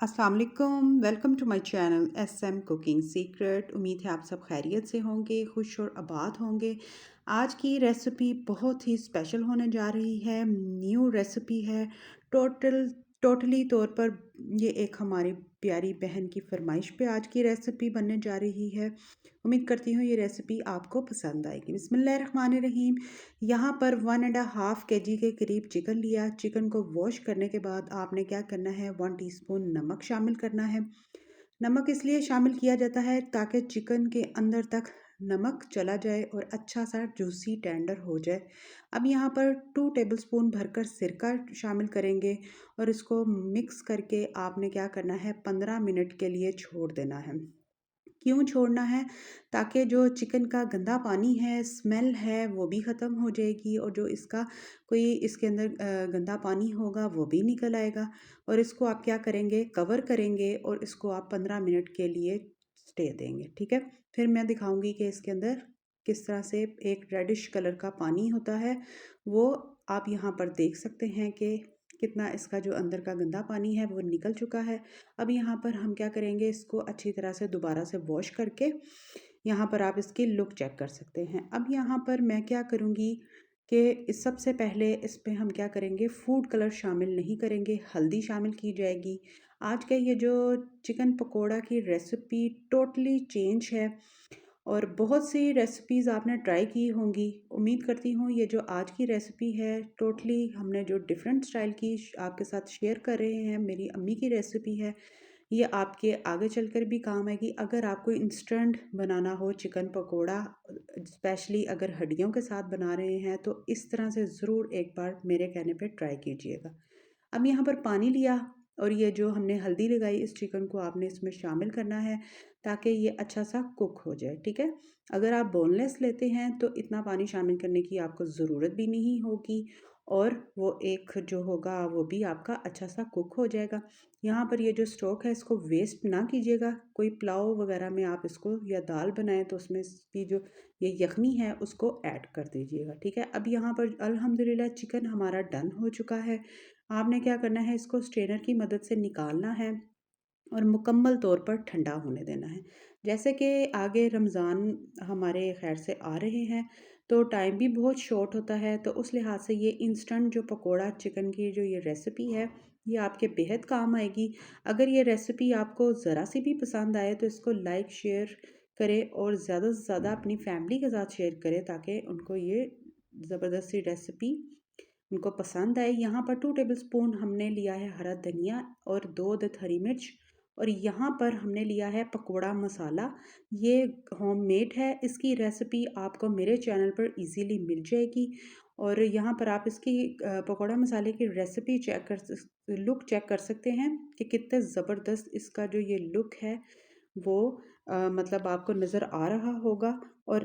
अस्सलाम वालेकुम, welcome to my channel SM cooking secret. उम्मीद है आप सब खैरियत से होंगे, खुश और आबाद होंगे। आज की रेसिपी बहुत ही स्पेशल होने जा रही है, न्यू रेसिपी है। टोटली तौर पर ये एक हमारी प्यारी बहन की फरमाइश पे आज की रेसिपी बनने जा रही है। उम्मीद करती हूँ ये रेसिपी आपको पसंद आएगी। बिस्मिल्लाहिर्रहमानिर्रहीम। यहाँ पर 1.5 kg के करीब चिकन लिया। चिकन को वॉश करने के बाद आपने क्या करना है, 1 टीस्पून नमक शामिल करना है। नमक इसलिए शामिल किया जाता है ताकि चिकन के अंदर तक नमक चला जाए और अच्छा सा जूसी टेंडर हो जाए। अब यहाँ पर 2 टेबलस्पून भरकर सिरका शामिल करेंगे और इसको मिक्स करके आपने क्या करना है, 15 मिनट के लिए छोड़ देना है। क्यों छोड़ना है? ताकि जो चिकन का गंदा पानी है, स्मेल है, वो भी ख़त्म हो जाएगी और जो इसका कोई इसके अंदर गंदा पानी होगा वो भी निकल आएगा। और इसको आप क्या करेंगे, कवर करेंगे और इसको आप 15 मिनट के लिए स्टे देंगे, ठीक है? फिर मैं दिखाऊंगी कि इसके अंदर किस तरह से एक रेडिश कलर का पानी होता है, वो आप यहाँ पर देख सकते हैं कि कितना इसका जो अंदर का गंदा पानी है वो निकल चुका है। अब यहाँ पर हम क्या करेंगे, इसको अच्छी तरह से दोबारा से वॉश करके यहाँ पर आप इसकी लुक चेक कर सकते हैं। अब यहाँ पर मैं क्या करूँगी कि इस सबसे पहले इस पे हम क्या करेंगे, फूड कलर शामिल नहीं करेंगे, हल्दी शामिल की जाएगी। आज का ये जो चिकन पकोड़ा की रेसिपी टोटली चेंज है और बहुत सी रेसिपीज़ आपने ट्राई की होंगी। उम्मीद करती हूँ ये जो आज की रेसिपी है टोटली हमने जो डिफरेंट स्टाइल की आपके साथ शेयर कर रहे हैं, मेरी अम्मी की रेसिपी है। ये आपके आगे चलकर भी काम आएगी। अगर आपको इंस्टेंट बनाना हो चिकन पकोड़ा, स्पेशली अगर हड्डियों के साथ बना रहे हैं, तो इस तरह से ज़रूर एक बार मेरे कहने पे ट्राई कीजिएगा। अब यहाँ पर पानी लिया और ये जो हमने हल्दी लगाई, इस चिकन को आपने इसमें शामिल करना है ताकि ये अच्छा सा कुक हो जाए, ठीक है? अगर आप बोनलेस लेते हैं तो इतना पानी शामिल करने की आपको ज़रूरत भी नहीं होगी और वो एक जो होगा वो भी आपका अच्छा सा कुक हो जाएगा। यहाँ पर ये जो स्टॉक है इसको वेस्ट ना कीजिएगा। कोई पुलाव वगैरह में आप इसको या दाल बनाएं तो उसमें इसकी जो ये यखनी है उसको ऐड कर दीजिएगा, ठीक है? अब यहाँ पर अल्हम्दुलिल्लाह चिकन हमारा डन हो चुका है। आपने क्या करना है, इसको स्ट्रेनर की मदद से निकालना है और मुकम्मल तौर पर ठंडा होने देना है। जैसे कि आगे रमज़ान हमारे खैर से आ रहे हैं तो टाइम भी बहुत शॉर्ट होता है, तो उस लिहाज से ये इंस्टेंट जो पकोड़ा चिकन की जो ये रेसिपी है ये आपके बेहद काम आएगी। अगर ये रेसिपी आपको ज़रा सी भी पसंद आए तो इसको लाइक शेयर करें और ज़्यादा से ज़्यादा अपनी फैमिली के साथ शेयर करें ताकि उनको ये ज़बरदस्त सी रेसिपी उनको पसंद आए। यहाँ पर 2 टेबलस्पून हमने लिया है हरा धनिया और 2 अदद हरी मिर्च और यहाँ पर हमने लिया है पकोड़ा मसाला। ये होममेड है, इसकी रेसिपी आपको मेरे चैनल पर इजीली मिल जाएगी और यहाँ पर आप इसकी पकोड़ा मसाले की रेसिपी लुक चेक कर सकते हैं कि कितने ज़बरदस्त इसका जो ये लुक है वो मतलब आपको नज़र आ रहा होगा। और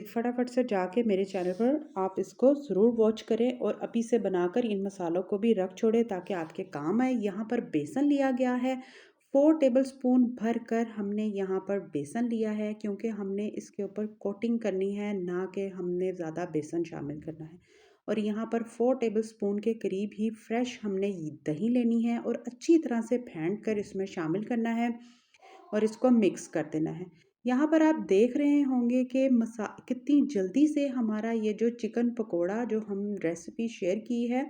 फटाफट से जाके मेरे चैनल पर आप इसको ज़रूर वॉच करें और अभी से बनाकर इन मसालों को भी रख छोड़ें ताकि आपके काम आए। यहाँ पर बेसन लिया गया है, 4 टेबलस्पून भर कर हमने यहाँ पर बेसन लिया है क्योंकि हमने इसके ऊपर कोटिंग करनी है, ना कि हमने ज़्यादा बेसन शामिल करना है। और यहाँ पर 4 टेबलस्पून के करीब ही फ्रेश हमने दही लेनी है और अच्छी तरह से फेंट कर इसमें शामिल करना है और इसको मिक्स कर देना है। यहाँ पर आप देख रहे होंगे कि मसा कितनी जल्दी से हमारा ये जो चिकन पकोड़ा जो हम रेसिपी शेयर की है,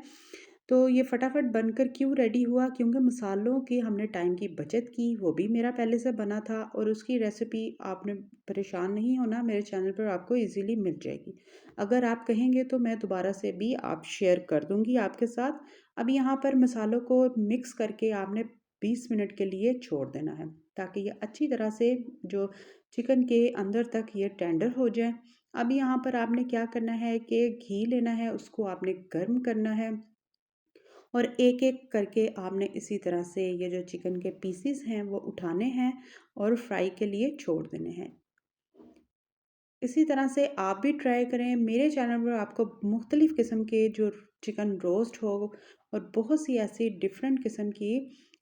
तो ये फटाफट बनकर क्यों रेडी हुआ, क्योंकि मसालों की हमने टाइम की बचत की। वो भी मेरा पहले से बना था और उसकी रेसिपी आपने परेशान नहीं होना, मेरे चैनल पर आपको इजीली मिल जाएगी। अगर आप कहेंगे तो मैं दोबारा से भी आप शेयर कर दूंगी आपके साथ। अब यहाँ पर मसालों को मिक्स करके आपने 20 मिनट के लिए छोड़ देना है ताकि ये अच्छी तरह से जो चिकन के अंदर तक ये टेंडर हो जाए। अब यहाँ पर आपने क्या करना है कि घी लेना है, उसको आपने गर्म करना है और एक एक करके आपने इसी तरह से ये जो चिकन के पीसीस हैं वो उठाने हैं और फ्राई के लिए छोड़ देने हैं। इसी तरह से आप भी ट्राई करें। मेरे चैनल पर आपको मुख्तलिफ़ किस्म के जो चिकन रोस्ट हो और बहुत सी ऐसी डिफरेंट किस्म की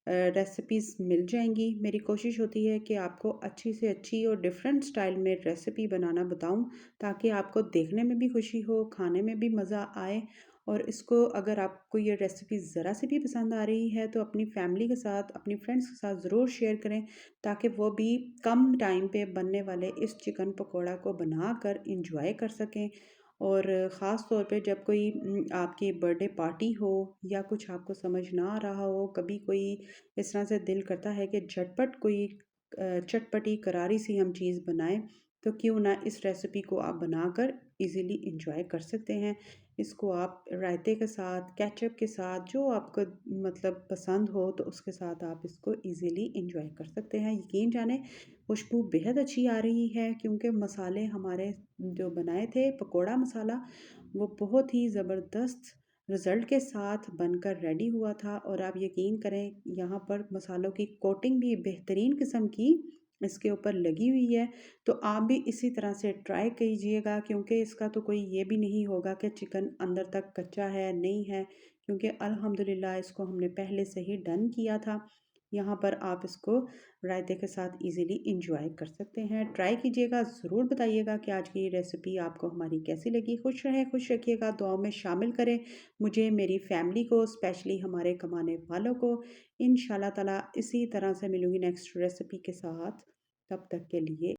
रेसिपीज़ मिल जाएंगी। मेरी कोशिश होती है कि आपको अच्छी से अच्छी और डिफरेंट स्टाइल में रेसिपी बनाना बताऊं ताकि आपको देखने में भी खुशी हो, खाने में भी मज़ा आए और इसको अगर आपको ये रेसिपी ज़रा सी भी पसंद आ रही है तो अपनी फैमिली के साथ, अपनी फ्रेंड्स के साथ ज़रूर शेयर करें, ताकि वो भी कम टाइम पे बनने वाले इस चिकन पकोड़ा को बनाकर इंजॉय कर सकें। और ख़ास तौर पे जब कोई आपकी बर्थडे पार्टी हो या कुछ आपको समझ ना आ रहा हो, कभी कोई इस तरह से दिल करता है कि झटपट कोई चटपटी करारी सी हम चीज़ बनाएं, तो क्यों ना इस रेसिपी को आप बनाकर इजीली इंजॉय कर सकते हैं। इसको आप रायते के साथ, केचप के साथ, जो आपको मतलब पसंद हो तो उसके साथ आप इसको इजीली इंजॉय कर सकते हैं। यकीन जाने खुशबू बेहद अच्छी आ रही है, क्योंकि मसाले हमारे जो बनाए थे पकोड़ा मसाला, वो बहुत ही ज़बरदस्त रिज़ल्ट के साथ बनकर रेडी हुआ था। और आप यकीन करें, यहाँ पर मसालों की कोटिंग भी बेहतरीन किस्म की इसके ऊपर लगी हुई है। तो आप भी इसी तरह से ट्राई कीजिएगा, क्योंकि इसका तो कोई ये भी नहीं होगा कि चिकन अंदर तक कच्चा है, नहीं है, क्योंकि अल्हम्दुलिल्लाह इसको हमने पहले से ही डन किया था। यहाँ पर आप इसको रायते के साथ इजीली इंजॉय कर सकते हैं। ट्राई कीजिएगा, ज़रूर बताइएगा कि आज की रेसिपी आपको हमारी कैसी लगी। खुश रहें, खुश रखिएगा, दुआओं में शामिल करें मुझे, मेरी फैमिली को, स्पेशली हमारे कमाने वालों को। इंशाल्लाह ताला इसी तरह से मिलूँगी नेक्स्ट रेसिपी के साथ। तब तक के लिए